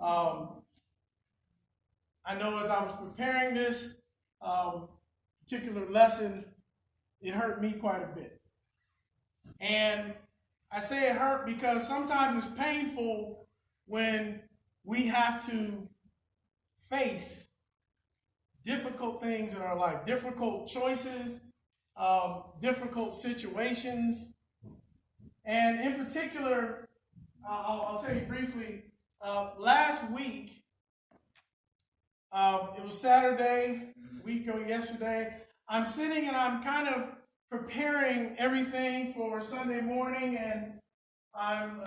Um, I know as I was preparing this particular lesson, it hurt me quite a bit. And I say it hurt because sometimes it's painful when we have to face difficult things in our life, difficult choices, difficult situations. And in particular, I'll tell you briefly, last week, it was Saturday, a week ago yesterday. I'm sitting and I'm kind of preparing everything for Sunday morning, and I'm,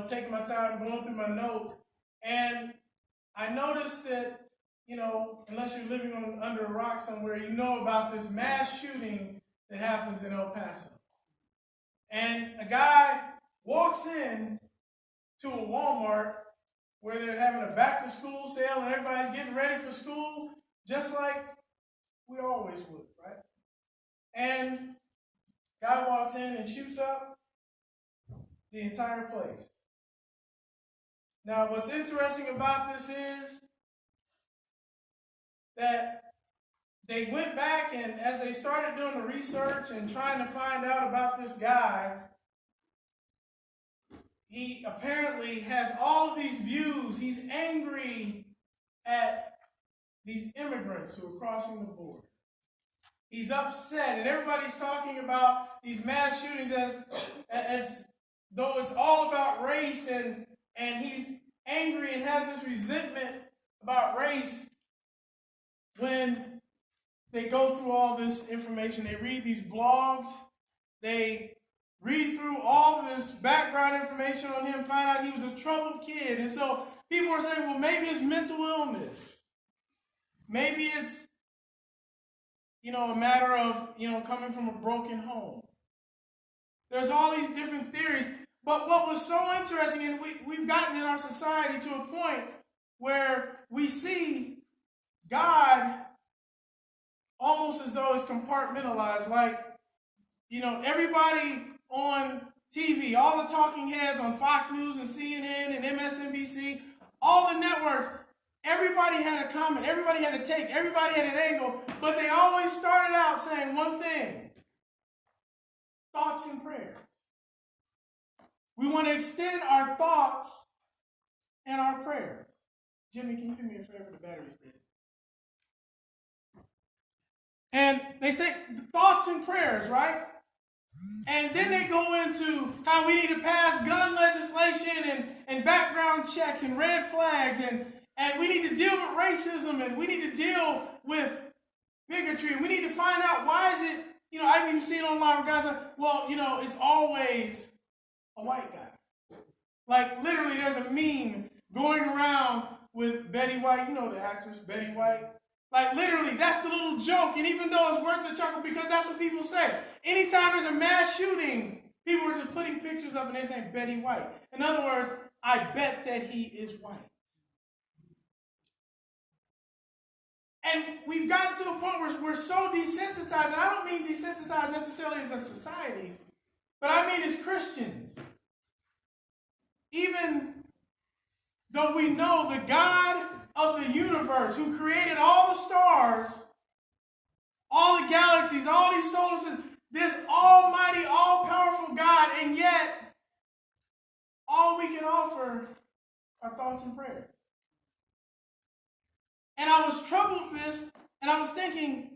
taking my time going through my notes. And I noticed that, unless you're living under a rock somewhere, you know about this mass shooting that happens in El Paso. And a guy walks in to a Walmart where they're having a back to school sale and everybody's getting ready for school, just like we always would, right? And guy walks in and shoots up the entire place. Now, what's interesting about this is that they went back, and as they started doing the research and trying to find out about this guy, he apparently has all of these views. He's angry at these immigrants who are crossing the border. He's upset, and everybody's talking about these mass shootings as though it's all about race, and he's angry and has this resentment about race when they go through all this information. They read these blogs, they read through all of this background information on him, find out he was a troubled kid. And so people are saying, well, maybe it's mental illness. Maybe it's, a matter of, coming from a broken home. There's all these different theories. But what was so interesting, and we've gotten in our society to a point where we see God almost as though it's compartmentalized. Like, everybody on TV, all the talking heads on Fox News and CNN and MSNBC, all the networks, everybody had a comment, everybody had a take, everybody had an angle, but they always started out saying one thing: thoughts and prayers. We want to extend our thoughts and our prayers. Jimmy, can you do me a favor? The battery's dead. And they say thoughts and prayers, right? And then they go into how we need to pass gun legislation and background checks and red flags, and we need to deal with racism, and we need to deal with bigotry, and we need to find out why is it, I've even seen online where guys are, well, it's always a white guy. Like, literally, there's a meme going around with Betty White, the actress Betty White. Like, literally, that's the little joke. And even though it's worth the chuckle because that's what people say. Anytime there's a mass shooting, people are just putting pictures up and they're saying Betty White. In other words, I bet that he is white. And we've gotten to a point where we're so desensitized, and I don't mean desensitized necessarily as a society, but I mean as Christians. Even though we know the God of the universe, who created all the stars, all the galaxies, all these solar systems, this almighty, all-powerful God, and yet all we can offer are thoughts and prayers. And I was troubled with this, and I was thinking,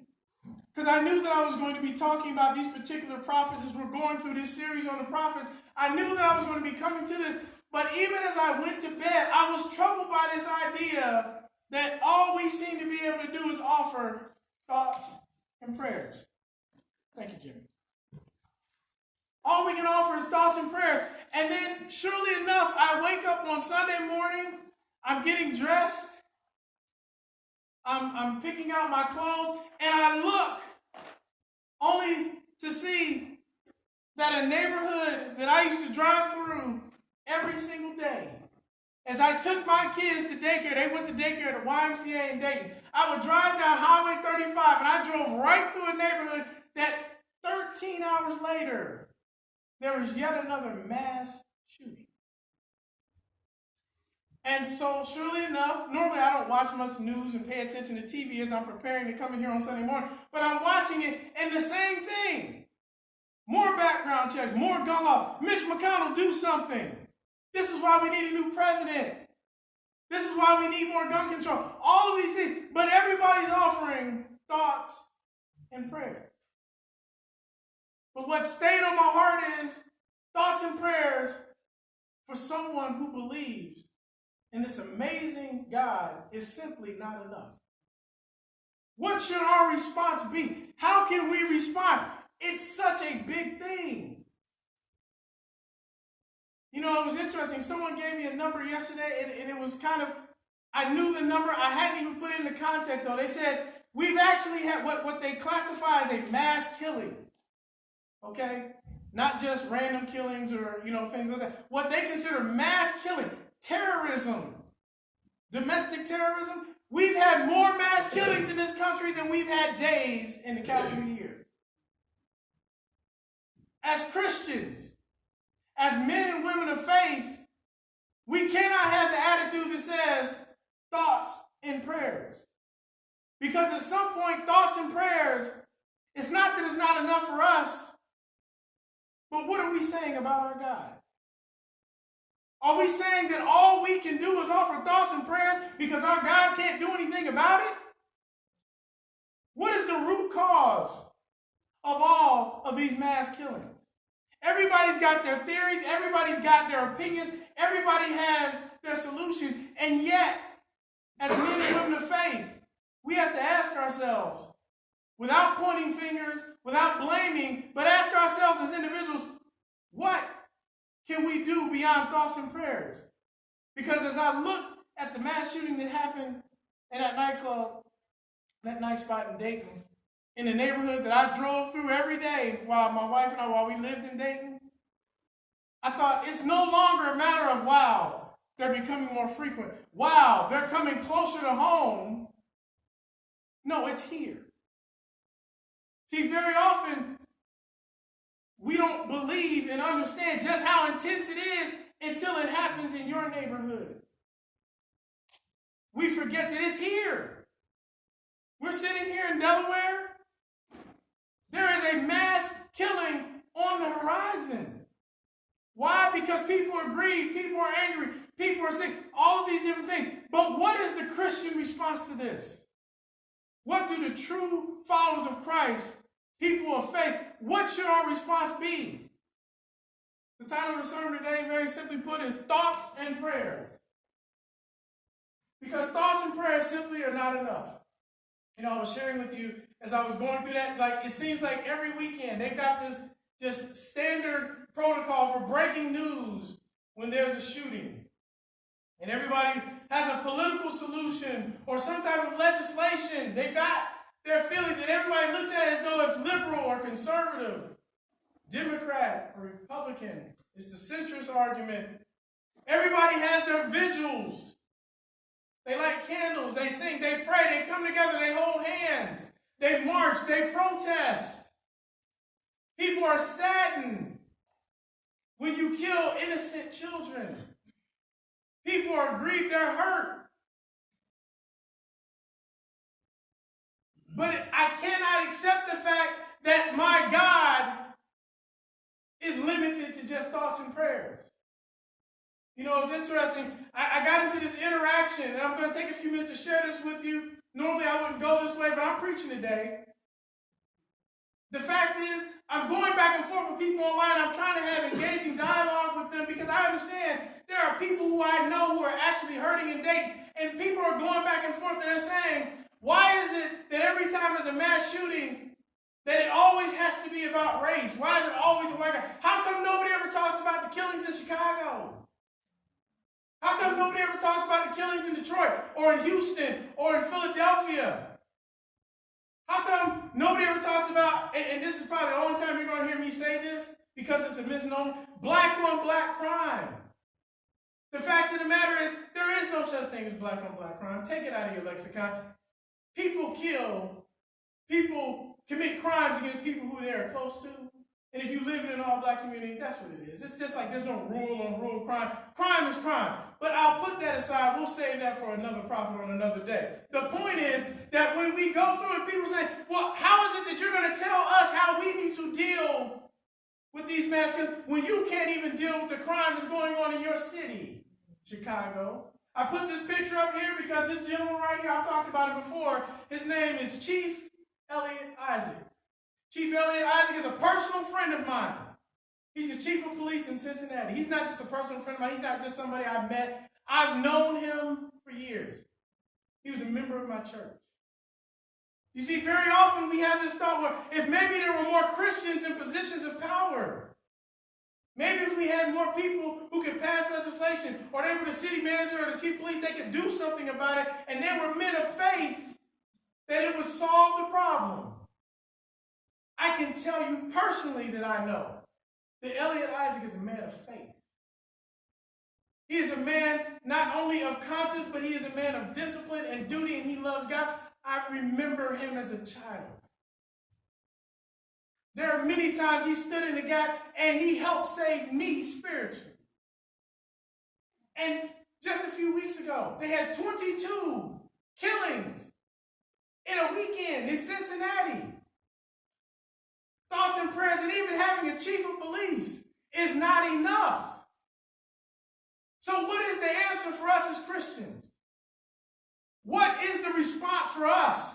because I knew that I was going to be talking about these particular prophets as we're going through this series on the prophets. I knew that I was going to be coming to this. But even as I went to bed, I was troubled by this idea that all we seem to be able to do is offer thoughts and prayers. Thank you, Jimmy. All we can offer is thoughts and prayers. And then, surely enough, I wake up on Sunday morning, I'm getting dressed, I'm picking out my clothes, and I look only to see that a neighborhood that I used to drive through every single day, as I took my kids to daycare, they went to daycare at the YMCA in Dayton. I would drive down Highway 35, and I drove right through a neighborhood that 13 hours later, there was yet another mass shooting. And so, surely enough, normally I don't watch much news and pay attention to TV as I'm preparing to come in here on Sunday morning, but I'm watching it, and the same thing. More background checks, more gun law. Mitch McConnell, do something. This is why we need a new president. This is why we need more gun control. All of these things. But everybody's offering thoughts and prayers. But what stayed on my heart is thoughts and prayers for someone who believes in this amazing God is simply not enough. What should our response be? How can we respond? It's such a big thing. You know, it was interesting. Someone gave me a number yesterday, and it was kind of, I knew the number. I hadn't even put it into context, though. They said, we've actually had what they classify as a mass killing. Okay? Not just random killings or, things like that. What they consider mass killing, terrorism, domestic terrorism. We've had more mass killings in this country than we've had days in the calendar year. As Christians, as men and women of faith, we cannot have the attitude that says thoughts and prayers. Because at some point, thoughts and prayers, it's not that it's not enough for us, but what are we saying about our God? Are we saying that all we can do is offer thoughts and prayers because our God can't do anything about it? What is the root cause of all of these mass killings? Everybody's got their theories. Everybody's got their opinions. Everybody has their solution. And yet, as men and women of faith, we have to ask ourselves, without pointing fingers, without blaming, but ask ourselves as individuals, what can we do beyond thoughts and prayers? Because as I look at the mass shooting that happened in that nightclub, that night spot in Dayton, in the neighborhood that I drove through every day while my wife and I, while we lived in Dayton, I thought it's no longer a matter of, wow, they're becoming more frequent. Wow, they're coming closer to home. No, it's here. See, very often, we don't believe and understand just how intense it is until it happens in your neighborhood. We forget that it's here. We're sitting here in Delaware. There is a mass killing on the horizon. Why? Because people are grieved, people are angry, people are sick, all of these different things. But what is the Christian response to this? What do the true followers of Christ, people of faith, what should our response be? The title of the sermon today, very simply put, is Thoughts and Prayers. Because thoughts and prayers simply are not enough. I was sharing with you as I was going through that, it seems like every weekend they've got this just standard protocol for breaking news when there's a shooting. And everybody has a political solution or some type of legislation. They've got their feelings, and everybody looks at it as though it's liberal or conservative, Democrat or Republican. It's the centrist argument. Everybody has their vigils. They light candles, they sing, they pray, they come together, they hold hands, they march, they protest. People are saddened when you kill innocent children. People are grieved, they're hurt. But I cannot accept the fact that my God is limited to just thoughts and prayers. It's interesting. I got into this interaction, and I'm going to take a few minutes to share this with you. Normally, I wouldn't go this way, but I'm preaching today. The fact is, I'm going back and forth with people online. I'm trying to have engaging dialogue with them because I understand there are people who I know who are actually hurting and dating, and people are going back and forth and they're saying, why is it that every time there's a mass shooting, that it always has to be about race? Why is it always a white guy? How come nobody ever talks about the killings in Chicago? How come nobody ever talks about the killings in Detroit or in Houston or in Philadelphia? How come nobody ever talks about, and this is probably the only time you're going to hear me say this because it's a misnomer, black on black crime. The fact of the matter is, there is no such thing as black on black crime. Take it out of your lexicon. People kill, people commit crimes against people who they are close to. And if you live in an all-black community, that's what it is. It's just like there's no rule on rule crime. Crime is crime. But I'll put that aside. We'll save that for another prophet on another day. The point is that when we go through and people say, well, how is it that you're going to tell us how we need to deal with these mass killings when you can't even deal with the crime that's going on in your city, Chicago? I put this picture up here because this gentleman right here, I've talked about it before. His name is Chief Elliot Isaac. Chief Elliot Isaac is a personal friend of mine. He's the chief of police in Cincinnati. He's not just a personal friend of mine. He's not just somebody I've met. I've known him for years. He was a member of my church. You see, very often we have this thought where if maybe there were more Christians in positions of power, maybe if we had more people who could pass legislation, or they were the city manager or the chief of police, they could do something about it, and they were men of faith, that it would solve the problem. I can tell you personally that I know that Elliot Isaac is a man of faith. He is a man not only of conscience, but he is a man of discipline and duty, and he loves God. I remember him as a child. There are many times he stood in the gap and he helped save me spiritually. And just a few weeks ago, they had 22 killings in a weekend in Cincinnati. Thoughts and prayers, and even having a chief of police is not enough. So what is the answer for us as Christians? What is the response for us?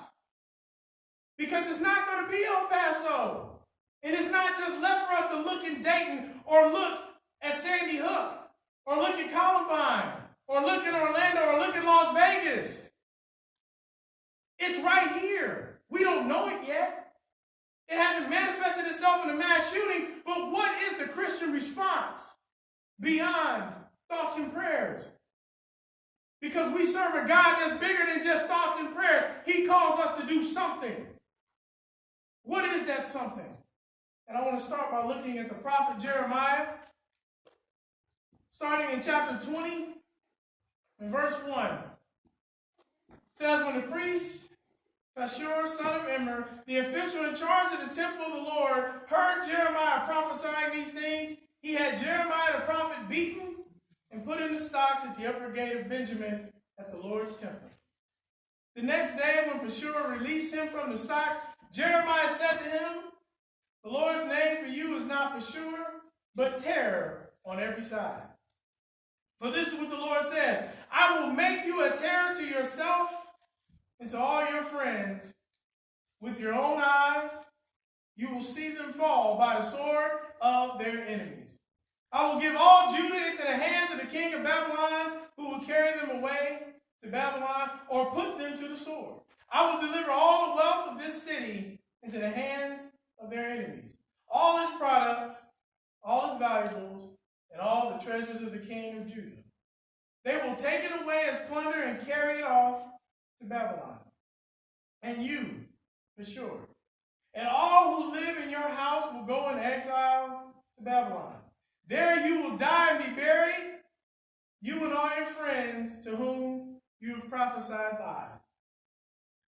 Because it's not going to be El Paso. And it's not just left for us to look in Dayton or look at Sandy Hook or look at Columbine or look in Orlando or look in Las Vegas. It's right here. We don't know it yet. It hasn't manifested itself in a mass shooting, but what is the Christian response beyond thoughts and prayers? Because we serve a God that's bigger than just thoughts and prayers. He calls us to do something. What is that something? And I want to start by looking at the prophet Jeremiah, starting in chapter 20, and verse 1. It says, when the priest Pashur, son of Immer, the official in charge of the temple of the Lord, heard Jeremiah prophesying these things, he had Jeremiah the prophet beaten and put in the stocks at the upper gate of Benjamin at the Lord's temple. The next day, when Pashur released him from the stocks, Jeremiah said to him, the Lord's name for you is not Pashur, but terror on every side. For this is what the Lord says, I will make you a terror to yourself and to all your friends. With your own eyes, you will see them fall by the sword of their enemies. I will give all Judah into the hands of the king of Babylon, who will carry them away to Babylon or put them to the sword. I will deliver all the wealth of this city into the hands of their enemies, all its products, all its valuables, and all the treasures of the king of Judah. They will take it away as plunder and carry it off to Babylon. And you, for sure, and all who live in your house will go in exile to Babylon. There you will die and be buried, you and all your friends to whom you have prophesied lies.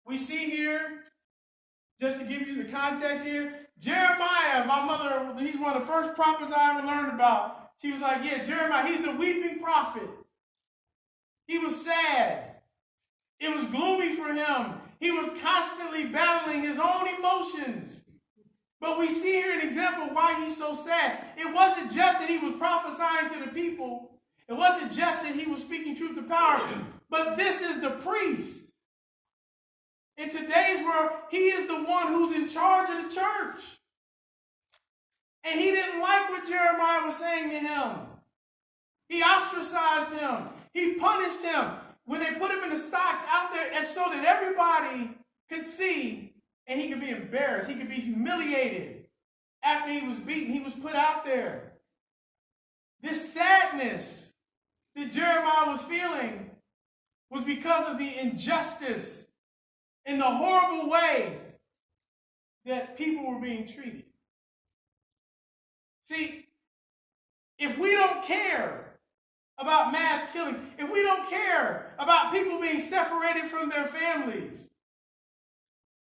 We see here, just to give you the context here, Jeremiah, my mother, he's one of the first prophets I ever learned about. She was like, yeah, Jeremiah, he's the weeping prophet. He was sad. It was gloomy for him. He was constantly battling his own emotions. But we see here an example of why he's so sad. It wasn't just that he was prophesying to the people. It wasn't just that he was speaking truth to power. But this is the priest. In today's world, he is the one who's in charge of the church. And he didn't like what Jeremiah was saying to him. He ostracized him. He punished him when they put him in the stocks out there, and so that everybody could see and he could be embarrassed. He could be humiliated. After he was beaten, he was put out there. This sadness that Jeremiah was feeling was because of the injustice and the horrible way that people were being treated. See, if we don't care about mass killing, if we don't care about people being separated from their families,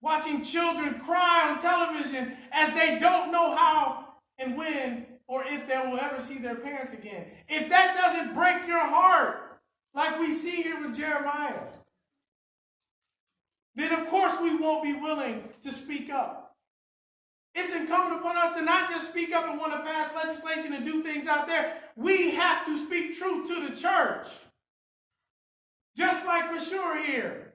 watching children cry on television as they don't know how and when or if they will ever see their parents again. If that doesn't break your heart, like we see here with Jeremiah, then of course we won't be willing to speak up. It's incumbent upon us to not just speak up and want to pass legislation and do things out there. We have to speak truth to the church. Just like for sure here.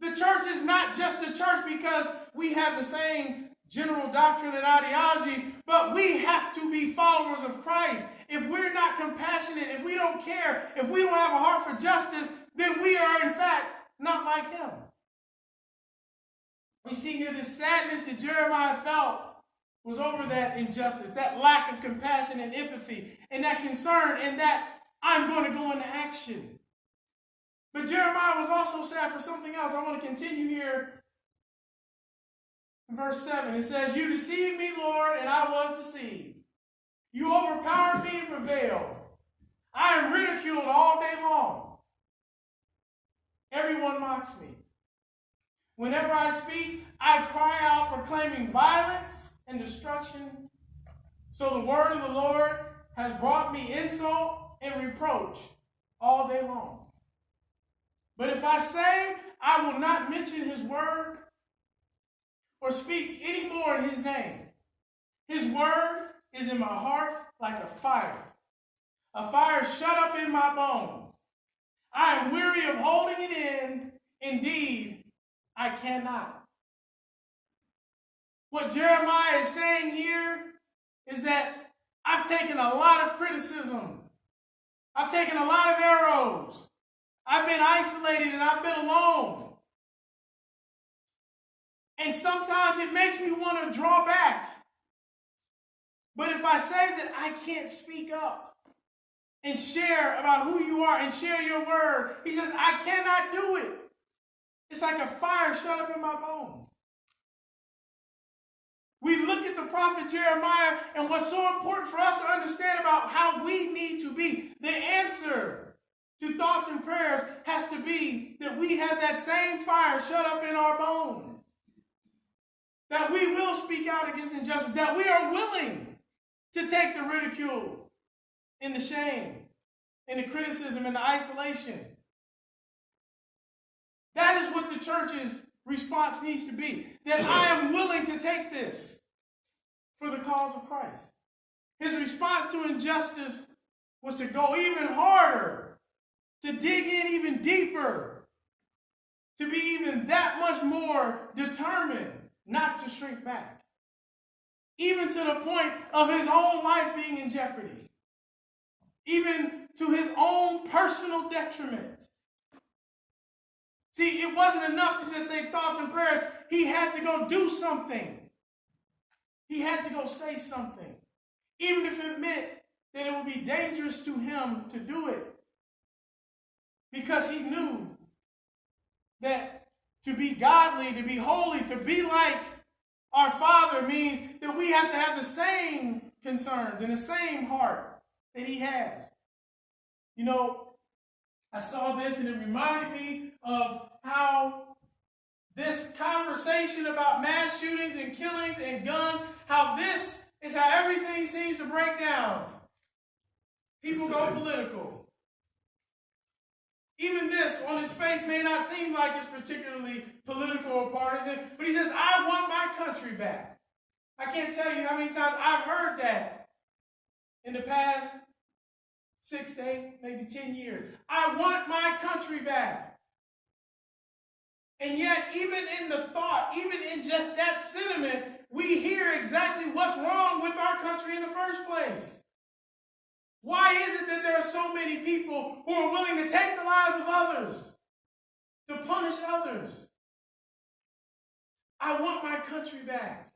The church is not just a church because we have the same general doctrine and ideology, but we have to be followers of Christ. If we're not compassionate, if we don't care, if we don't have a heart for justice, then we are in fact not like him. We see here this sadness that Jeremiah felt was over that injustice, that lack of compassion and empathy, and that concern, and that I'm going to go into action. But Jeremiah was also sad for something else. I want to continue here in verse 7. It says, "You deceived me, Lord, and I was deceived. You overpowered me and prevailed. I am ridiculed all day long. Everyone mocks me. Whenever I speak, I cry out proclaiming violence and destruction. So the word of the Lord has brought me insult and reproach all day long. But if I say I will not mention his word or speak any more in his name, his word is in my heart like a fire shut up in my bones. I am weary of holding it in. Indeed, I cannot." What Jeremiah is saying here is that I've taken a lot of criticism. I've taken a lot of arrows. I've been isolated and I've been alone. And sometimes it makes me want to draw back. But if I say that I can't speak up and share about who you are and share your word, he says, I cannot do it. It's like a fire shut up in my bones. We look at the prophet Jeremiah, and what's so important for us to understand about how we need to be, the answer to thoughts and prayers has to be that we have that same fire shut up in our bones. That we will speak out against injustice, that we are willing to take the ridicule and the shame and the criticism and the isolation. That is what the church's response needs to be. That I am willing to take this for the cause of Christ. His response to injustice was to go even harder, to dig in even deeper, to be even that much more determined not to shrink back. Even to the point of his own life being in jeopardy. Even to his own personal detriment. See, it wasn't enough to just say thoughts and prayers. He had to go do something. He had to go say something. Even if it meant that it would be dangerous to him to do it. Because he knew that to be godly, to be holy, to be like our Father means that we have to have the same concerns and the same heart that he has. You know, I saw this and it reminded me of how this conversation about mass shootings and killings and guns, how this is how everything seems to break down. People go political. Even this, on its face, may not seem like it's particularly political or partisan, but he says, I want my country back. I can't tell you how many times I've heard that in the past 6 to 8, maybe 10 years. I want my country back. And yet, even in the thought, even in just that sentiment, we hear exactly what's wrong with our country in the first place. Why is it that there are so many people who are willing to take the lives of others, to punish others? I want my country back.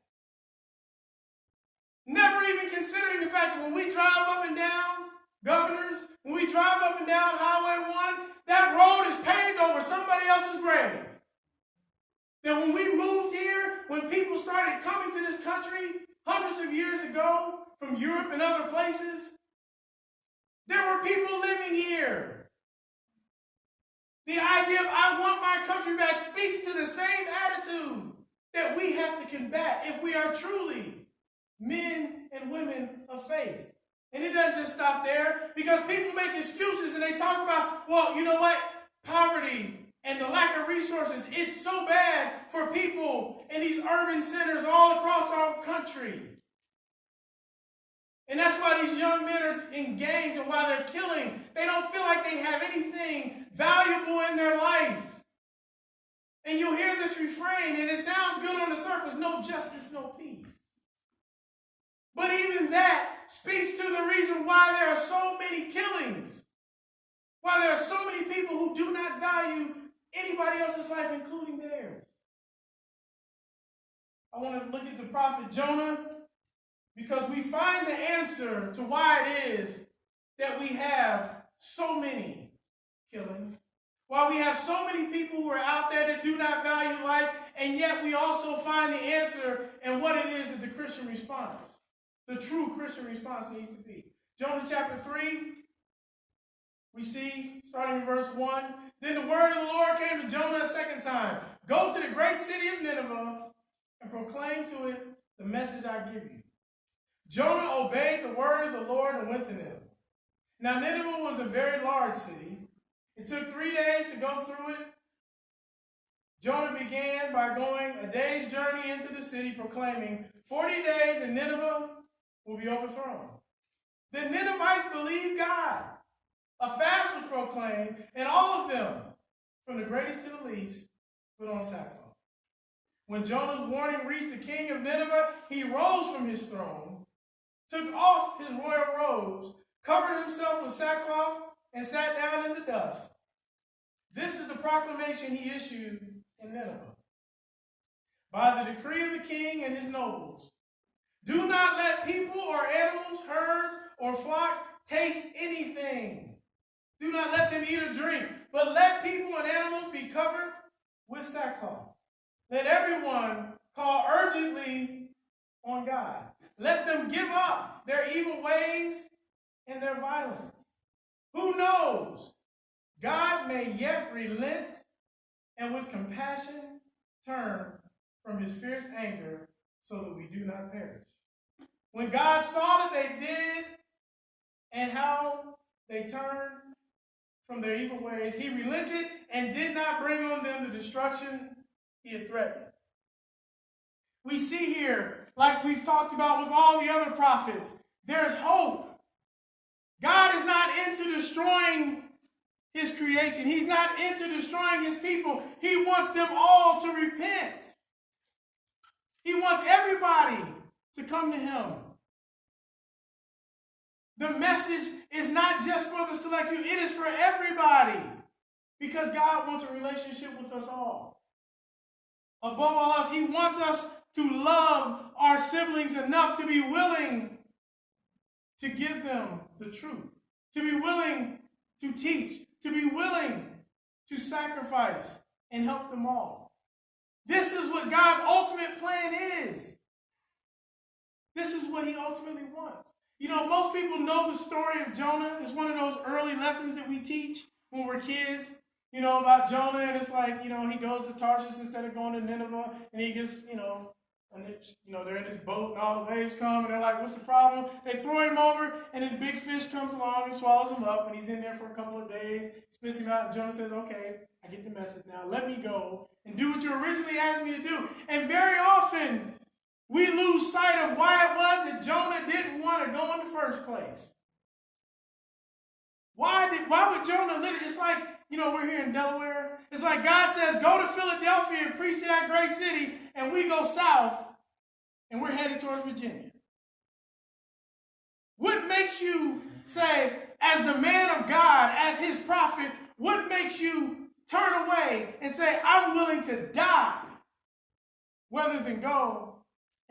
Never even considering the fact that when we drive up and down, governors, when we drive up and down Highway 1, that road is paved over somebody else's grave. That when we moved here, when people started coming to this country hundreds of years ago from Europe and other places, there were people living here. The idea of I want my country back speaks to the same attitude that we have to combat if we are truly men and women of faith. And it doesn't just stop there, because people make excuses and they talk about, well, you know what? Poverty and the lack of resources, it's so bad for people in these urban centers all across our country. And that's why these young men are in gangs and why they're killing. They don't feel like they have anything valuable in their life. And you'll hear this refrain, and it sounds good on the surface: no justice, no peace. But even that speaks to the reason why there are so many killings, why there are so many people who do not value anybody else's life, including theirs. I want to look at the prophet Jonah, because we find the answer to why it is that we have so many killings, why we have so many people who are out there that do not value life, and yet we also find the answer in what it is that the Christian response, the true Christian response, needs to be. Jonah chapter 3, we see, starting in verse 1, then the word of the Lord came to Jonah a second time. Go to the great city of Nineveh and proclaim to it the message I give you. Jonah obeyed the word of the Lord and went to Nineveh. Now Nineveh was a very large city. It took 3 days to go through it. Jonah began by going a day's journey into the city, proclaiming, 40 days and Nineveh will be overthrown. The Ninevites believed God. A fast was proclaimed, and all of them, from the greatest to the least, put on sackcloth. When Jonah's warning reached the king of Nineveh, he rose from his throne, took off his royal robes, covered himself with sackcloth, and sat down in the dust. This is the proclamation he issued in Nineveh. By the decree of the king and his nobles, do not let people or animals, herds, or flocks taste anything. Do not let them eat or drink, but let people and animals be covered with sackcloth. Let everyone call urgently on God. Let them give up their evil ways and their violence. Who knows? God may yet relent and with compassion turn from his fierce anger so that we do not perish. When God saw that they did and how they turned from their evil ways, he relented and did not bring on them the destruction he had threatened. We see here, like we've talked about with all the other prophets, there's hope. God is not into destroying his creation. He's not into destroying his people. He wants them all to repent. He wants everybody to come to him. The message is not just for the select few. It is for everybody, because God wants a relationship with us all. Above all else, he wants us to love our siblings enough to be willing to give them the truth, to be willing to teach, to be willing to sacrifice and help them all. This is what God's ultimate plan is. This is what he ultimately wants. You know, most people know the story of Jonah. It's one of those early lessons that we teach when we're kids, you know, about Jonah. And it's like, you know, he goes to Tarshish instead of going to Nineveh. And he gets, they're in this boat and all the waves come. And they're like, what's the problem? They throw him over, and then big fish comes along and swallows him up. And he's in there for a couple of days, spits him out. And Jonah says, okay, I get the message now. Let me go and do what you originally asked me to do. And very often, we lose sight of why it was that Jonah didn't want to go in the first place. Why would Jonah literally, it's like, you know, we're here in Delaware. It's like God says, go to Philadelphia and preach to that great city, and we go south, and we're headed towards Virginia. What makes you say, as the man of God, as his prophet, what makes you turn away and say, I'm willing to die rather than go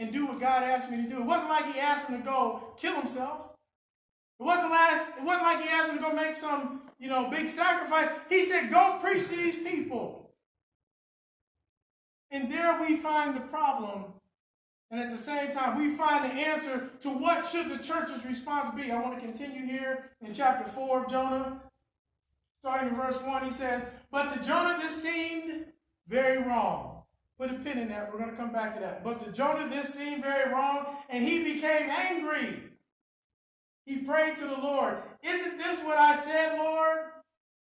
and do what God asked me to do? It wasn't like he asked him to go kill himself. It wasn't like he asked him to go make some, big sacrifice. He said, go preach to these people. And there we find the problem. And at the same time, we find the answer to what should the church's response be. I want to continue here in chapter 4 of Jonah. Starting in verse 1, he says, but to Jonah this seemed very wrong. Put a pin in that. We're going to come back to that. But to Jonah, this seemed very wrong, and he became angry. He prayed to the Lord. Isn't this what I said, Lord,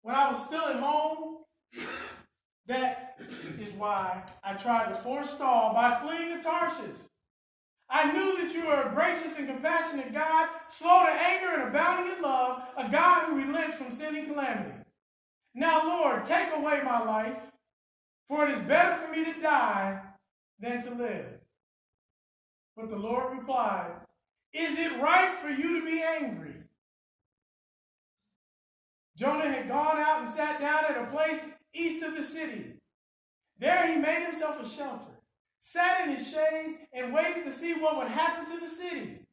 when I was still at home? That is why I tried to forestall by fleeing to Tarshish. I knew that you are a gracious and compassionate God, slow to anger and abounding in love, a God who relents from sending calamity. Now, Lord, take away my life, for it is better for me to die than to live. But the Lord replied, is it right for you to be angry? Jonah had gone out and sat down at a place east of the city. There he made himself a shelter, sat in his shade, and waited to see what would happen to the city.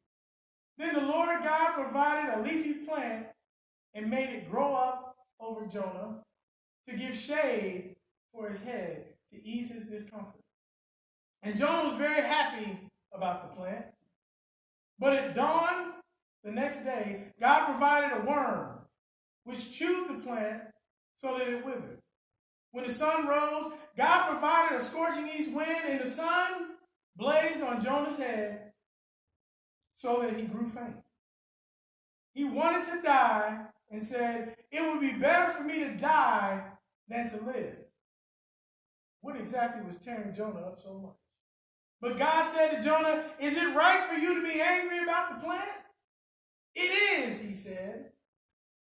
Then the Lord God provided a leafy plant and made it grow up over Jonah to give shade for his head to ease his discomfort. And Jonah was very happy about the plant. But at dawn the next day, God provided a worm which chewed the plant so that it withered. When the sun rose, God provided a scorching east wind, and the sun blazed on Jonah's head so that he grew faint. He wanted to die and said, it would be better for me to die than to live. What exactly was tearing Jonah up so much? But God said to Jonah, is it right for you to be angry about the plant? It is, he said.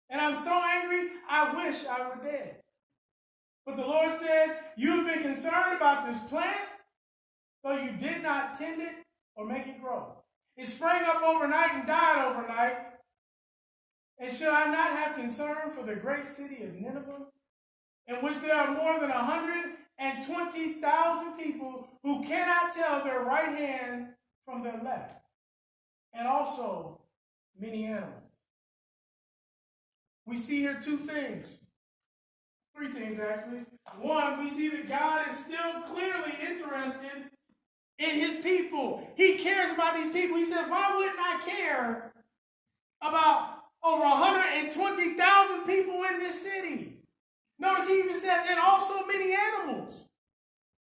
And I'm so angry, I wish I were dead. But the Lord said, you've been concerned about this plant, though you did not tend it or make it grow. It sprang up overnight and died overnight. And should I not have concern for the great city of Nineveh, in which there are more than 120,000 people who cannot tell their right hand from their left, and also many animals? We see here three things actually. One, we see that God is still clearly interested in his people. He cares about these people. He said, why wouldn't I care about over 120,000 people in this city? Notice he even says, and also many animals.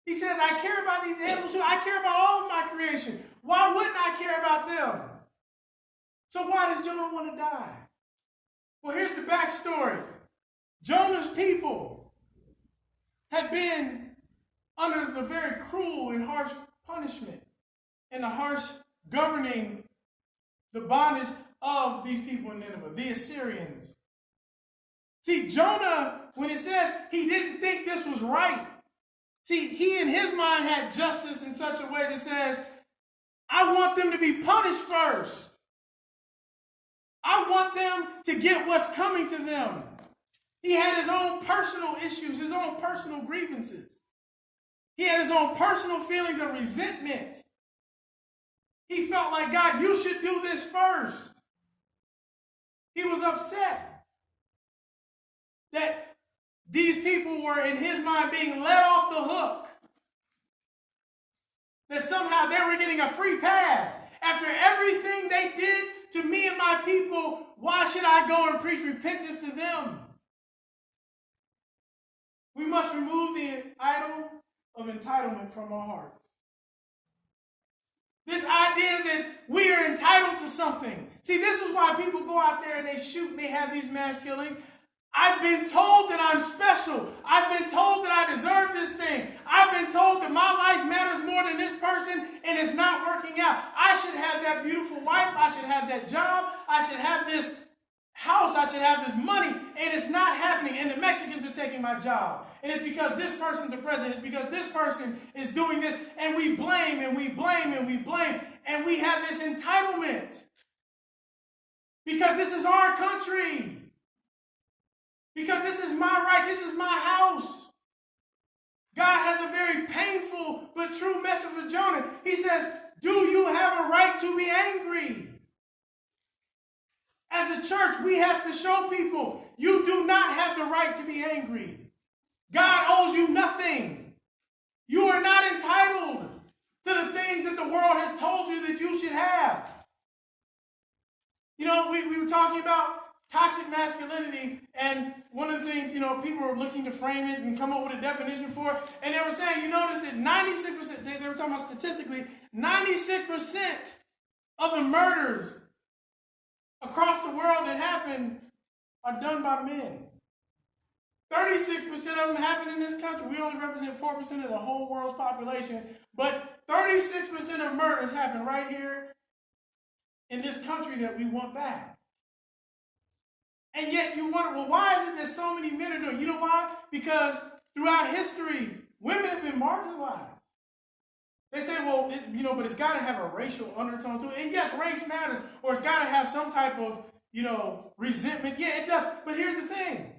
He says, I care about these animals too. I care about all of my creation. Why wouldn't I care about them? So why does Jonah want to die? Well, here's the backstory. Jonah's people had been under the very cruel and harsh punishment and the harsh governing the bondage of these people in Nineveh, the Assyrians. See, Jonah, when it says he didn't think this was right, see, he in his mind had justice in such a way that says, I want them to be punished first. I want them to get what's coming to them. He had his own personal issues, his own personal grievances. He had his own personal feelings of resentment. He felt like, God, you should do this first. He was upset that these people were, in his mind, being let off the hook. That somehow they were getting a free pass. After everything they did to me and my people, why should I go and preach repentance to them? We must remove the idol of entitlement from our hearts. This idea that we are entitled to something. See, this is why people go out there and they shoot and they have these mass killings. I've been told that I'm special. I've been told that I deserve this thing. I've been told that my life matters more than this person, and it's not working out. I should have that beautiful wife. I should have that job. I should have this house. I should have this money, and it's not happening. And the Mexicans are taking my job. And it's because this person's the president. It's because this person is doing this. And we blame, and we blame, and we blame. And we have this entitlement. Because this is our country. Because this is my right. This is my house. God has a very painful but true message for Jonah. He says, do you have a right to be angry? As a church, we have to show people you do not have the right to be angry. God owes you nothing. You are not entitled to the things that the world has told you that you should have. You know, we were talking about toxic masculinity, and one of the things things, people were looking to frame it and come up with a definition for it. And they were saying, you notice that 96%, they were talking about statistically, 96% of the murders across the world that happen are done by men. 36% of them happen in this country. We only represent 4% of the whole world's population, but 36% of murders happen right here in this country that we want back. And yet you wonder, well, why is it that so many men are doing it? You know why? Because throughout history, women have been marginalized. They say, well, but it's got to have a racial undertone to it. And yes, race matters, or it's got to have some type of, resentment. Yeah, it does. But here's the thing.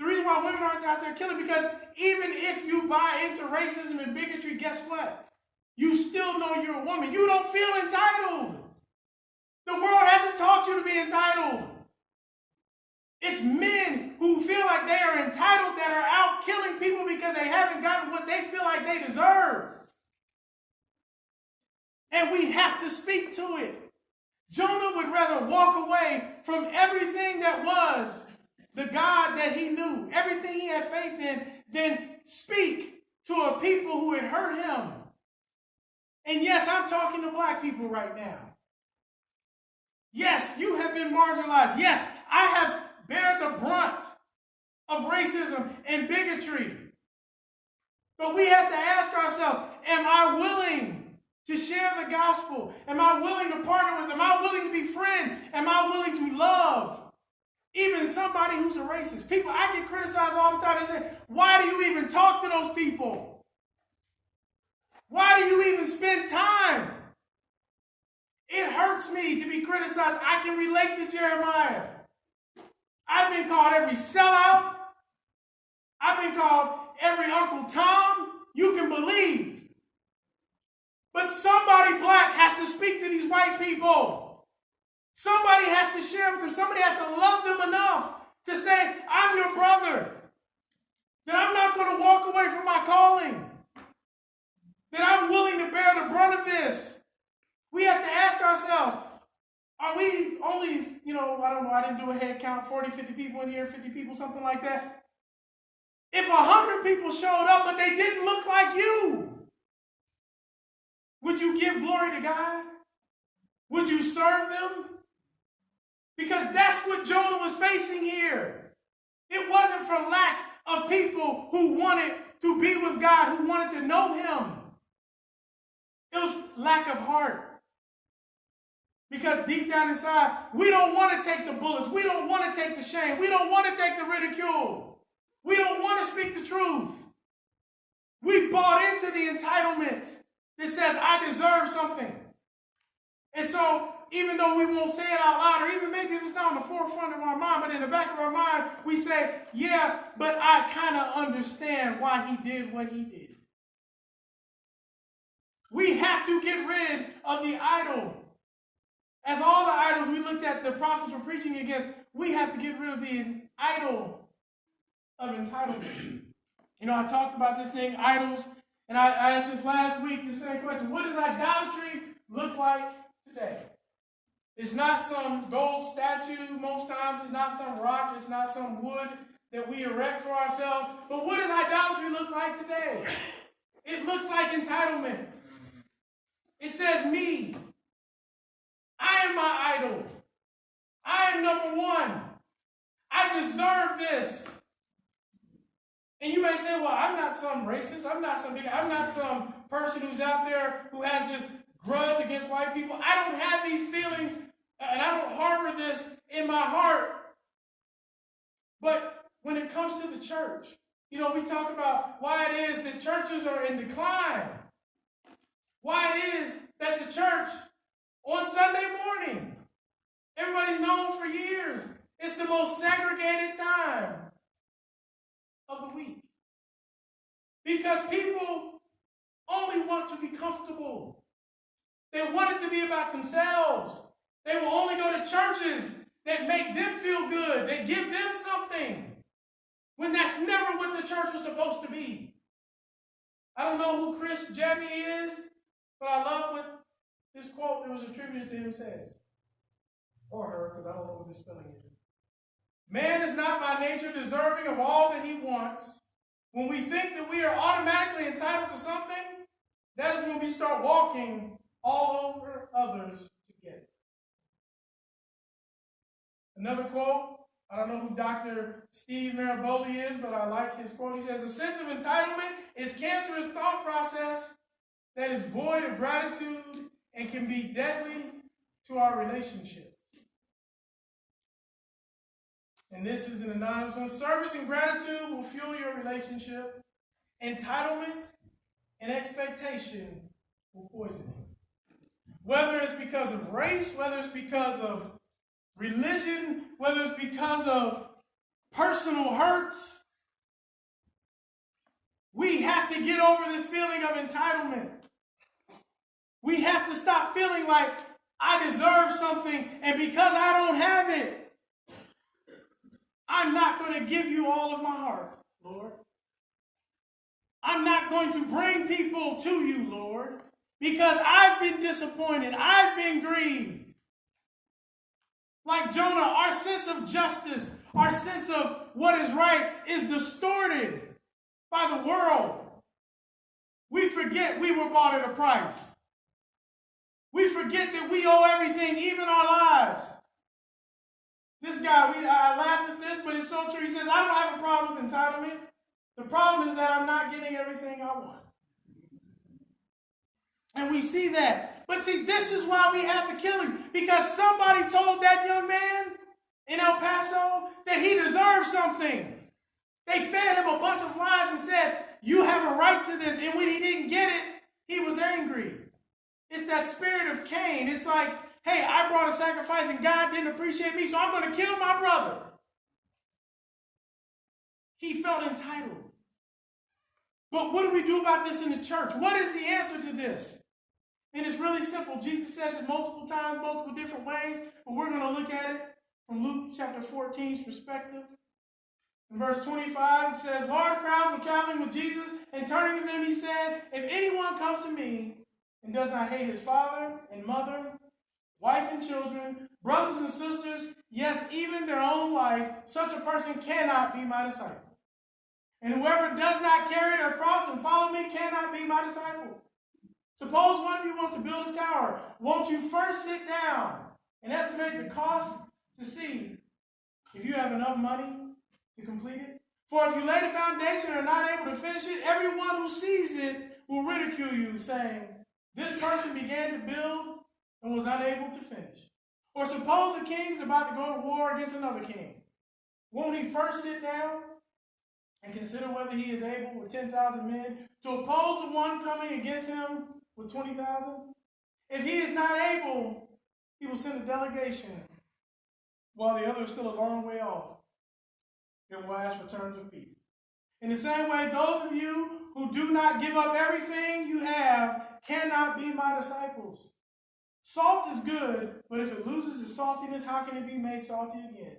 The reason why women aren't out there killing, because even if you buy into racism and bigotry, guess what? You still know you're a woman. You don't feel entitled. The world hasn't taught you to be entitled. It's men who feel like they are entitled that are out killing people because they haven't gotten what they feel like they deserve. And we have to speak to it. Jonah would rather walk away from everything that was the God that he knew, everything he had faith in, than speak to a people who had hurt him. And yes, I'm talking to black people right now. Yes, you have been marginalized. Yes, I have bear the brunt of racism and bigotry. But we have to ask ourselves, am I willing to share the gospel? Am I willing to partner with them? Am I willing to be friend? Am I willing to love even somebody who's a racist? People, I get criticized all the time. They say, why do you even talk to those people? Why do you even spend time? It hurts me to be criticized. I can relate to Jeremiah. I've been called every sellout. I've been called every Uncle Tom you can believe. But somebody black has to speak to these white people. Somebody has to share with them. Somebody has to love them enough to say, I'm your brother. That I'm not going to walk away from my calling. That I'm willing to bear the brunt of this. We have to ask ourselves, are we only, I don't know, I didn't do a head count, 40, 50 people in here, 50 people, something like that. If 100 people showed up, but they didn't look like you, would you give glory to God? Would you serve them? Because that's what Jonah was facing here. It wasn't for lack of people who wanted to be with God, who wanted to know him. It was lack of heart. Because deep down inside, we don't want to take the bullets. We don't want to take the shame. We don't want to take the ridicule. We don't want to speak the truth. We bought into the entitlement that says, I deserve something. And so, even though we won't say it out loud, or even maybe if it's not on the forefront of our mind, but in the back of our mind, we say, yeah, but I kind of understand why he did what he did. We have to get rid of the idol. As all the idols we looked at the prophets were preaching against, we have to get rid of the idol of entitlement. I talked about this thing, idols, and I asked this last week, the same question. What does idolatry look like today? It's not some gold statue most times. It's not some rock. It's not some wood that we erect for ourselves. But what does idolatry look like today? It looks like entitlement. It says me. I am my idol. I am number one. I deserve this. And you may say, well, I'm not some racist. I'm not some person who's out there who has this grudge against white people. I don't have these feelings, and I don't harbor this in my heart. But when it comes to the church, we talk about why it is that churches are in decline. Why it is that the church on Sunday morning, everybody's known for years, it's the most segregated time of the week. Because people only want to be comfortable. They want it to be about themselves. They will only go to churches that make them feel good, that give them something, when that's never what the church was supposed to be. I don't know who Chris Jemmy is, but I love what this quote that was attributed to him says. Or her, because I don't know what the spelling is. Man is not by nature deserving of all that he wants. When we think that we are automatically entitled to something, that is when we start walking all over others to get it. Another quote, I don't know who Dr. Steve Maraboli is, but I like his quote. He says, a sense of entitlement is cancerous thought process that is void of gratitude and can be deadly to our relationships. And this is an anonymous one. Service and gratitude will fuel your relationship. Entitlement and expectation will poison it. Whether it's because of race, whether it's because of religion, whether it's because of personal hurts, we have to get over this feeling of entitlement. We have to stop feeling like I deserve something, and because I don't have it, I'm not going to give you all of my heart, Lord. I'm not going to bring people to you, Lord, because I've been disappointed. I've been grieved. Like Jonah, our sense of justice, our sense of what is right is distorted by the world. We forget we were bought at a price. We forget that we owe everything, even our lives. This guy, I laughed at this, but it's so true. He says, I don't have a problem with entitlement. The problem is that I'm not getting everything I want. And we see that. But see, this is why we have the killings. Because somebody told that young man in El Paso that he deserved something. They fed him a bunch of lies and said, you have a right to this. And when he didn't get it, he was angry. It's that spirit of Cain. It's like, hey, I brought a sacrifice and God didn't appreciate me, so I'm going to kill my brother. He felt entitled. But what do we do about this in the church? What is the answer to this? And it's really simple. Jesus says it multiple times, multiple different ways, but we're going to look at it from Luke chapter 14's perspective. In verse 25, it says, large crowds were traveling with Jesus, and turning to them, he said, if anyone comes to me and does not hate his father and mother, wife and children, brothers and sisters, yes, even their own life, such a person cannot be my disciple. And whoever does not carry their cross and follow me cannot be my disciple. Suppose one of you wants to build a tower. Won't you first sit down and estimate the cost to see if you have enough money to complete it? For if you lay the foundation and are not able to finish it, everyone who sees it will ridicule you, saying, this person began to build and was unable to finish. Or suppose a king is about to go to war against another king. Won't he first sit down and consider whether he is able with 10,000 men to oppose the one coming against him with 20,000? If he is not able, he will send a delegation while the other is still a long way off. Then will ask for terms of peace. In the same way, those of you who do not give up everything you have cannot be my disciples. Salt is good, but if it loses its saltiness, how can it be made salty again?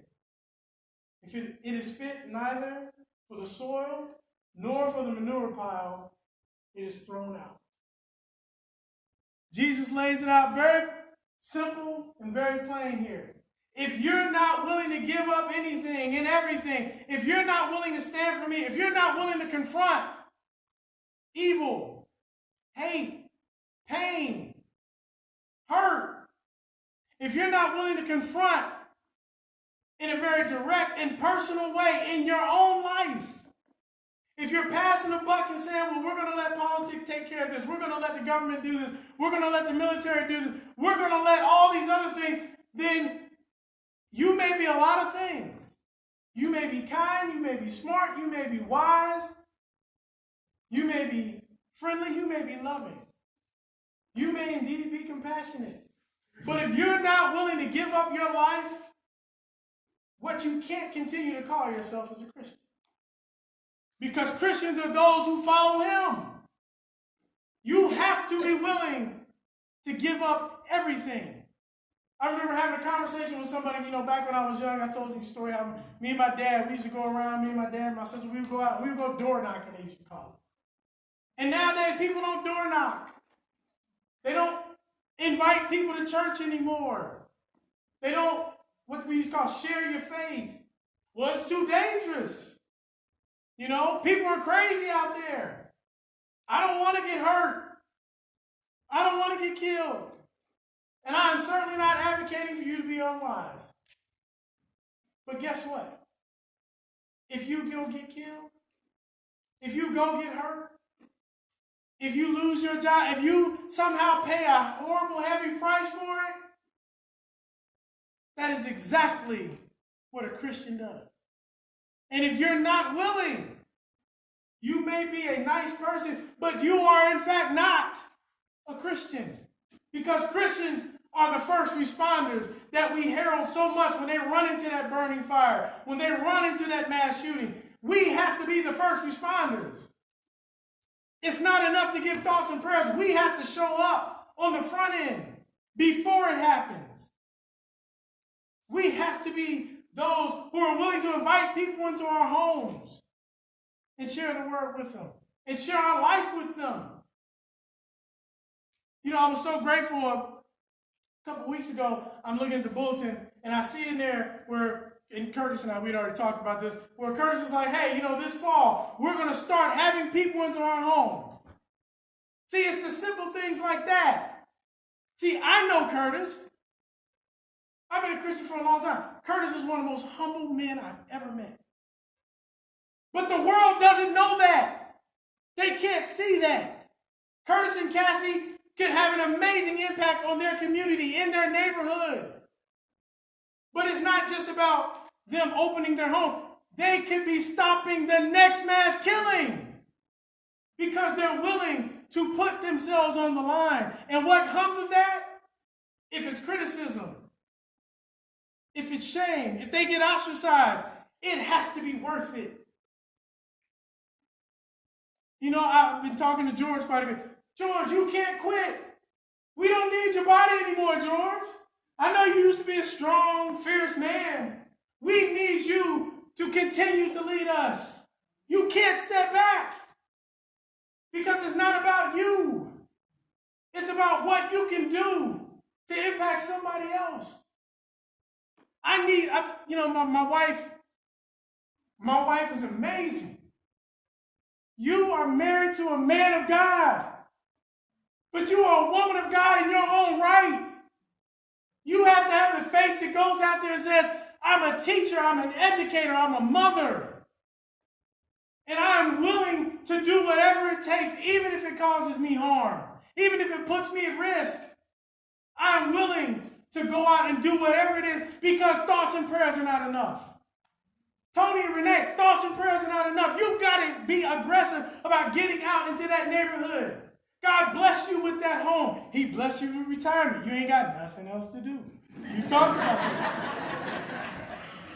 If it is fit neither for the soil nor for the manure pile, it is thrown out. Jesus lays it out very simple and very plain here. If you're not willing to give up anything and everything, if you're not willing to stand for me, if you're not willing to confront evil, hate, pain, hurt, if you're not willing to confront in a very direct and personal way in your own life, if you're passing the buck and saying, well, we're going to let politics take care of this, we're going to let the government do this, we're going to let the military do this, we're going to let all these other things, then you may be a lot of things. You may be kind, you may be smart, you may be wise, you may be friendly, you may be loving. You may indeed be compassionate. But if you're not willing to give up your life, what you can't continue to call yourself as a Christian. Because Christians are those who follow him. You have to be willing to give up everything. I remember having a conversation with somebody, back when I was young. I told you the story how me and my dad, we used to go around, me and my dad and my sister, we would go out, we would go door knocking, they used to call it. And nowadays, people don't door knock. They don't invite people to church anymore. They don't, what we used to call, share your faith. Well, it's too dangerous. You know, people are crazy out there. I don't want to get hurt. I don't want to get killed. And I'm certainly not advocating for you to be unwise. But guess what? If you go get killed, if you go get hurt, if you lose your job, if you somehow pay a horrible, heavy price for it, that is exactly what a Christian does. And if you're not willing, you may be a nice person, but you are in fact not a Christian. Because Christians are the first responders that we herald so much when they run into that burning fire, when they run into that mass shooting. We have to be the first responders. It's not enough to give thoughts and prayers. We have to show up on the front end before it happens. We have to be those who are willing to invite people into our homes and share the word with them and share our life with them. You know, I was so grateful a couple weeks ago. I'm looking at the bulletin and I see in there where, and Curtis and I, we'd already talked about this, where Curtis was like, hey, you know, this fall, we're going to start having people into our home. See, it's the simple things like that. See, I know Curtis. I've been a Christian for a long time. Curtis is one of the most humble men I've ever met. But the world doesn't know that. They can't see that. Curtis and Kathy can have an amazing impact on their community, in their neighborhood. But it's not just about them opening their home. They could be stopping the next mass killing because they're willing to put themselves on the line. And what comes of that? If it's criticism, if it's shame, if they get ostracized, it has to be worth it. You know, I've been talking to George quite a bit. George, you can't quit. We don't need your body anymore, George. I know you used to be a strong, fierce man. We need you to continue to lead us. You can't step back because it's not about you. It's about what you can do to impact somebody else. My wife is amazing. You are married to a man of God, but you are a woman of God in your own right. You have to have the faith that goes out there and says, I'm a teacher, I'm an educator, I'm a mother. And I'm willing to do whatever it takes, even if it causes me harm, even if it puts me at risk. I'm willing to go out and do whatever it is because thoughts and prayers are not enough. Tony and Renee, thoughts and prayers are not enough. You've got to be aggressive about getting out into that neighborhood. God bless you with that home. He blessed you with retirement. You ain't got nothing else to do. You talked about this.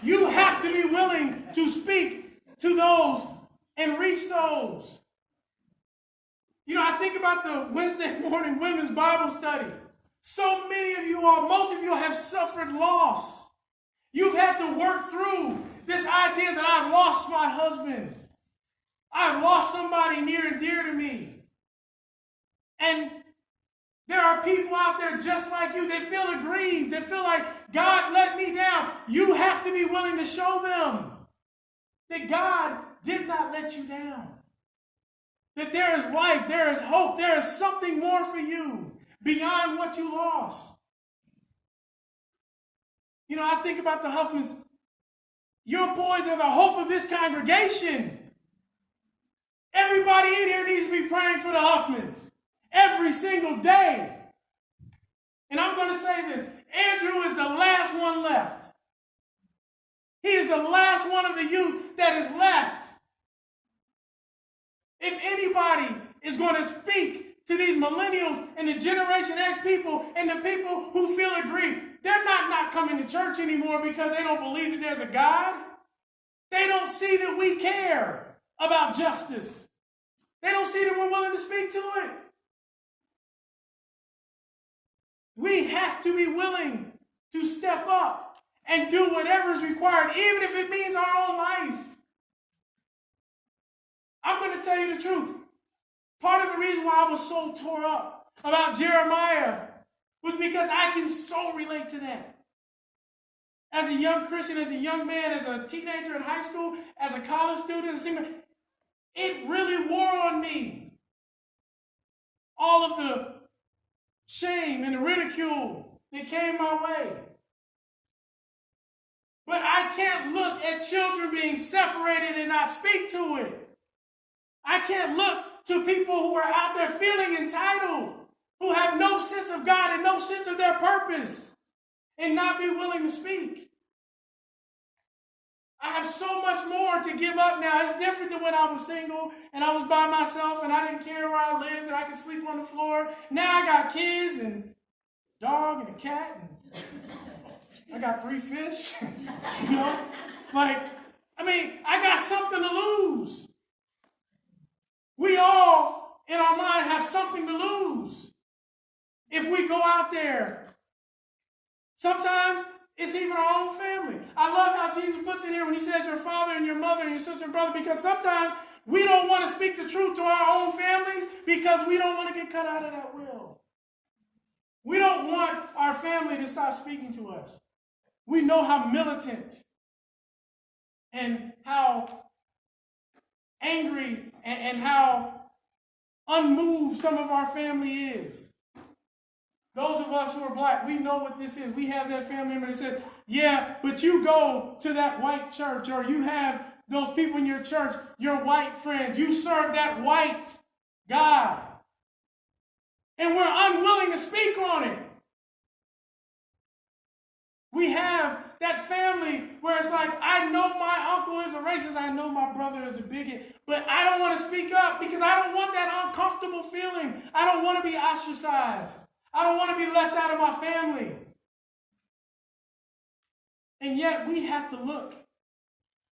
You have to be willing to speak to those and reach those. You know, I think about the Wednesday morning women's Bible study. So many of you all, most of you have suffered loss. You've had to work through this idea that I've lost my husband. I've lost somebody near and dear to me. And there are people out there just like you. They feel aggrieved. They feel like God let me down. You have to be willing to show them that God did not let you down. That there is life, there is hope, there is something more for you beyond what you lost. You know, I think about the Huffmans. Your boys are the hope of this congregation. Everybody in here needs to be praying for the Huffmans every single day. And I'm going to say this. Andrew is the last one left. He is the last one of the youth that is left. If anybody is going to speak to these millennials and the Generation X people and the people who feel aggrieved, they're not coming to church anymore because they don't believe that there's a God. They don't see that we care about justice. They don't see that we're willing to speak to it. We have to be willing to step up and do whatever is required, even if it means our own life. I'm going to tell you the truth. Part of the reason why I was so tore up about Jeremiah was because I can so relate to that. as a young Christian, as a young man, as a teenager in high school, as a college student, as a senior, it really wore on me. All of the shame and the ridicule that came my way. But I can't look at children being separated and not speak to it. I can't look to people who are out there feeling entitled, who have no sense of God and no sense of their purpose, and not be willing to speak. I have so much more to give up now. It's different than when I was single and I was by myself and I didn't care where I lived and I could sleep on the floor. Now I got kids and a dog and a cat and I got 3 fish. You know? I got something to lose. We all, in our mind, have something to lose. If we go out there, sometimes it's even our own family. I love how Jesus puts it here when he says your father and your mother and your sister and brother, because sometimes we don't want to speak the truth to our own families because we don't want to get cut out of that will. We don't want our family to stop speaking to us. We know how militant and how angry and how unmoved some of our family is. Those of us who are black, we know what this is. We have that family member that says, yeah, but you go to that white church, or you have those people in your church, your white friends. You serve that white God. And we're unwilling to speak on it. We have that family where it's like, I know my uncle is a racist, I know my brother is a bigot, but I don't want to speak up because I don't want that uncomfortable feeling. I don't want to be ostracized. I don't want to be left out of my family. And yet we have to look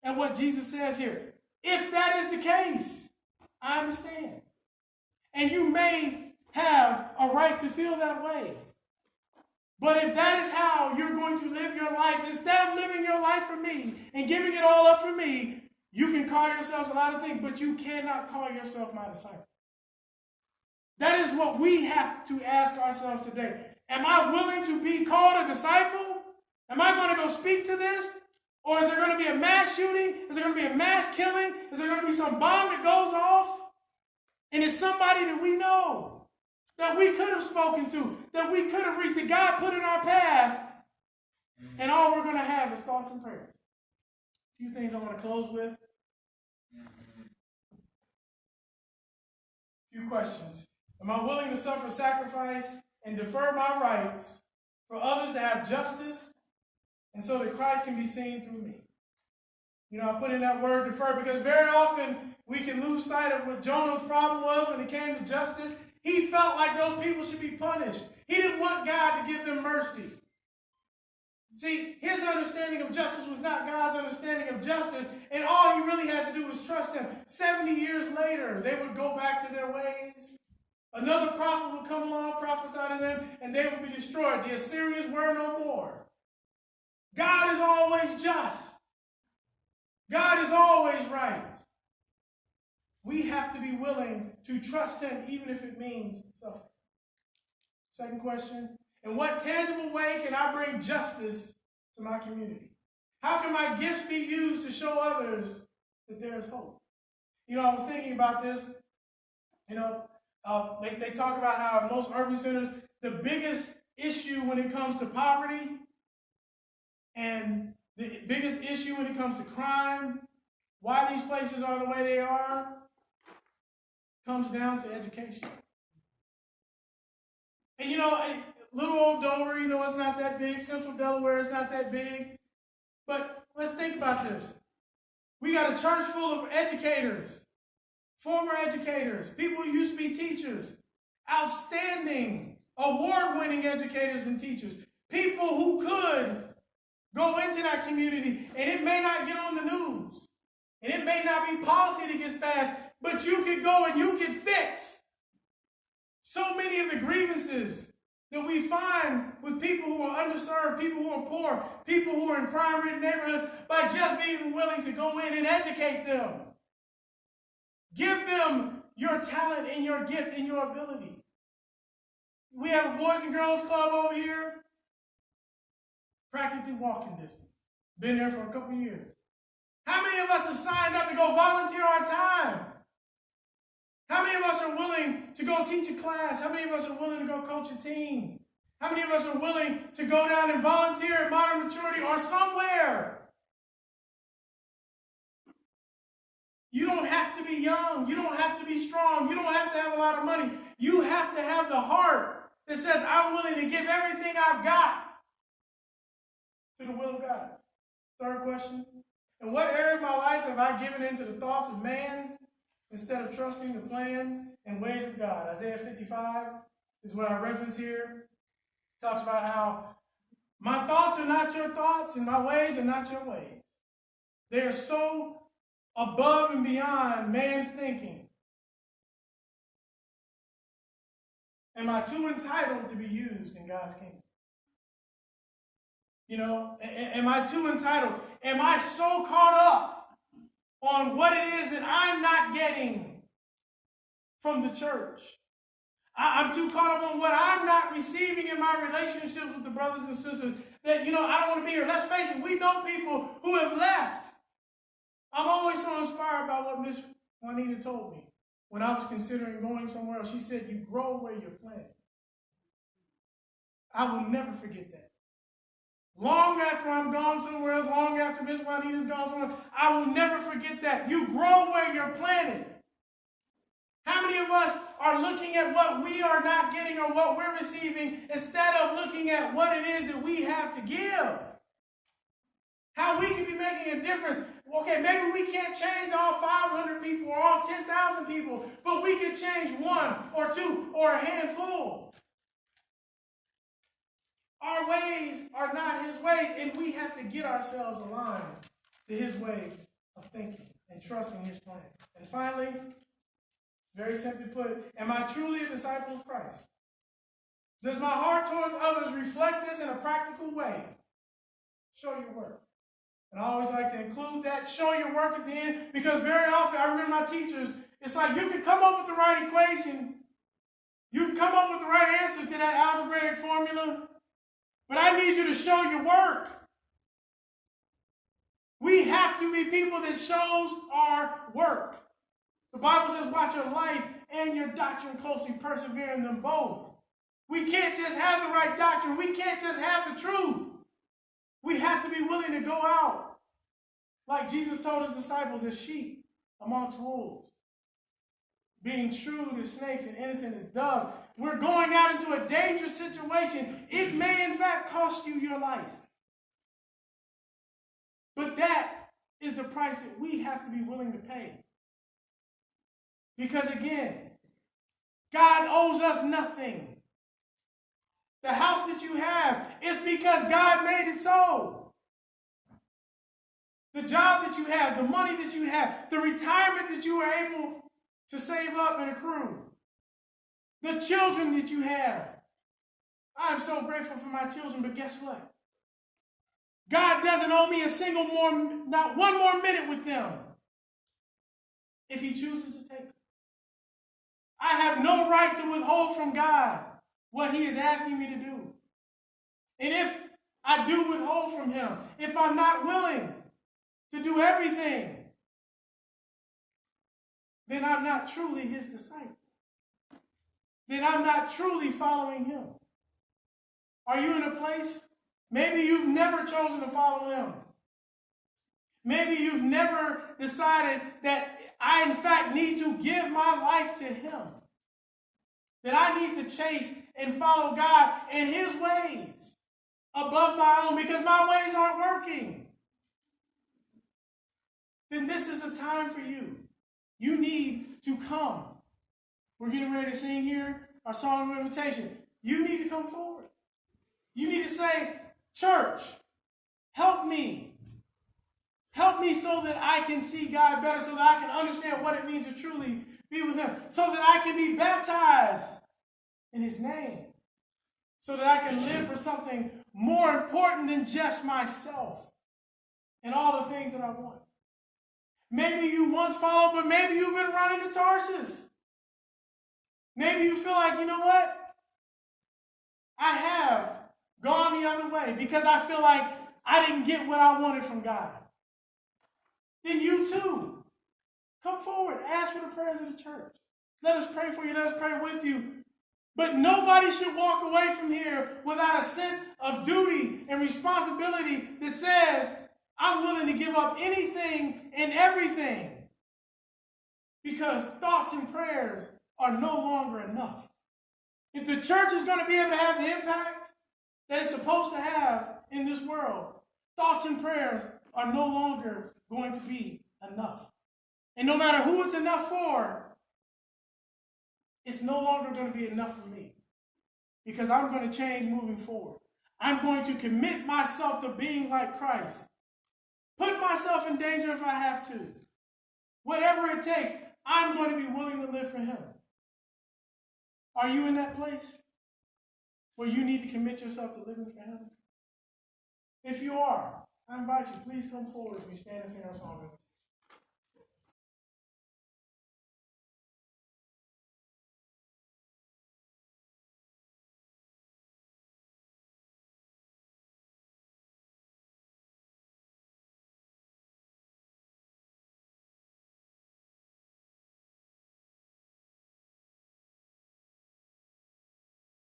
at what Jesus says here. If that is the case, I understand. And you may have a right to feel that way. But if that is how you're going to live your life, instead of living your life for me and giving it all up for me, you can call yourselves a lot of things, but you cannot call yourself my disciple. That is what we have to ask ourselves today. Am I willing to be called a disciple? Am I going to go speak to this? Or is there going to be a mass shooting? Is there going to be a mass killing? Is there going to be some bomb that goes off? And it's somebody that we know, that we could have spoken to, that we could have reached, that God put in our path, and all we're going to have is thoughts and prayers. A few things I want to close with. A few questions. Am I willing to suffer sacrifice and defer my rights for others to have justice and so that Christ can be seen through me? You know, I put in that word defer because very often we can lose sight of what Jonah's problem was when it came to justice. He felt like those people should be punished. He didn't want God to give them mercy. See, his understanding of justice was not God's understanding of justice, and all he really had to do was trust him. 70 years later, they would go back to their ways. Another prophet would come along, prophesy to them, and they would be destroyed. The Assyrians were no more. God is always just. God is always right. We have to be willing to trust him, even if it means suffering. Second question, in what tangible way can I bring justice to my community? How can my gifts be used to show others that there is hope? You know, I was thinking about this. You know, they talk about how in most urban centers, the biggest issue when it comes to poverty and the biggest issue when it comes to crime, why these places are the way they are, comes down to education. And you know, little old Dover, you know, it's not that big. Central Delaware is not that big. But let's think about this. We got a church full of educators, former educators, people who used to be teachers, outstanding, award-winning educators and teachers, people who could go into that community, and it may not get on the news, and it may not be policy that gets passed, but you could go and you could fix so many of the grievances that we find with people who are underserved, people who are poor, people who are in crime-ridden neighborhoods by just being willing to go in and educate them. Give them your talent and your gift and your ability. We have a Boys and Girls Club over here. Practically walking distance. Been there for a couple years. How many of us have signed up to go volunteer our time? How many of us are willing to go teach a class? How many of us are willing to go coach a team? How many of us are willing to go down and volunteer at Modern Maturity or somewhere? You don't have to be young. You don't have to be strong. You don't have to have a lot of money. You have to have the heart that says, I'm willing to give everything I've got to the will of God. Third question. In what area of my life have I given into the thoughts of man instead of trusting the plans and ways of God? Isaiah 55 is what I reference here. It talks about how my thoughts are not your thoughts and my ways are not your ways. They are so above and beyond man's thinking. Am I too entitled to be used in God's kingdom? You know, am I too entitled? Am I so caught up on what it is that I'm not getting from the church? I'm too caught up on what I'm not receiving in my relationships with the brothers and sisters that, you know, I don't want to be here. Let's face it, we know people who have left. I'm always so inspired by what Miss Juanita told me when I was considering going somewhere else. She said, you grow where you're planted. I will never forget that. Long after I'm gone somewhere else, long after Miss Juanita's gone somewhere, I will never forget that. You grow where you're planted. How many of us are looking at what we are not getting or what we're receiving instead of looking at what it is that we have to give? How we can be making a difference. Okay, maybe we can't change all 500 people or all 10,000 people, but we can change one or two or a handful. Our ways are not his ways, and we have to get ourselves aligned to his way of thinking and trusting his plan. And finally, very simply put, am I truly a disciple of Christ? Does my heart towards others reflect this in a practical way? Show your work. And I always like to include that, show your work at the end, because very often, I remember my teachers, it's like you can come up with the right equation, you can come up with the right answer to that algebraic formula, but I need you to show your work. We have to be people that shows our work. The Bible says, watch your life and your doctrine closely, persevere in them both. We can't just have the right doctrine. We can't just have the truth. We have to be willing to go out, like Jesus told his disciples, as sheep amongst wolves. Being shrewd as snakes and innocent as doves. We're going out into a dangerous situation. It may, in fact, cost you your life. But that is the price that we have to be willing to pay. Because again, God owes us nothing. The house that you have is because God made it so. The job that you have, the money that you have, the retirement that you are able to save up and accrue, the children that you have. I'm so grateful for my children, but guess what? God doesn't owe me not one more minute with them if he chooses to take them. I have no right to withhold from God what he is asking me to do. And if I do withhold from him, if I'm not willing to do everything, then I'm not truly his disciple. Then I'm not truly following him. Are you in a place? Maybe you've never chosen to follow him. Maybe you've never decided that I, in fact, need to give my life to him. That I need to chase and follow God and his ways above my own because my ways aren't working. Then this is a time for you. You need to come. We're getting ready to sing here our song of invitation. You need to come forward. You need to say, church, help me. Help me so that I can see God better, so that I can understand what it means to truly be with him, so that I can be baptized in his name, so that I can live for something more important than just myself and all the things that I want. Maybe you once followed, but maybe you've been running to Tarsus. Maybe you feel like, you know what? I have gone the other way because I feel like I didn't get what I wanted from God, then you too, come forward, ask for the prayers of the church. Let us pray for you, let us pray with you. But nobody should walk away from here without a sense of duty and responsibility that says, I'm willing to give up anything and everything because thoughts and prayers are no longer enough. If the church is going to be able to have the impact that it's supposed to have in this world, thoughts and prayers are no longer going to be enough. And no matter who it's enough for, it's no longer going to be enough for me because I'm going to change moving forward. I'm going to commit myself to being like Christ. Put myself in danger if I have to. Whatever it takes, I'm going to be willing to live for him. Are you in that place where you need to commit yourself to living for him? If you are, I invite you, please come forward as we stand and sing our song.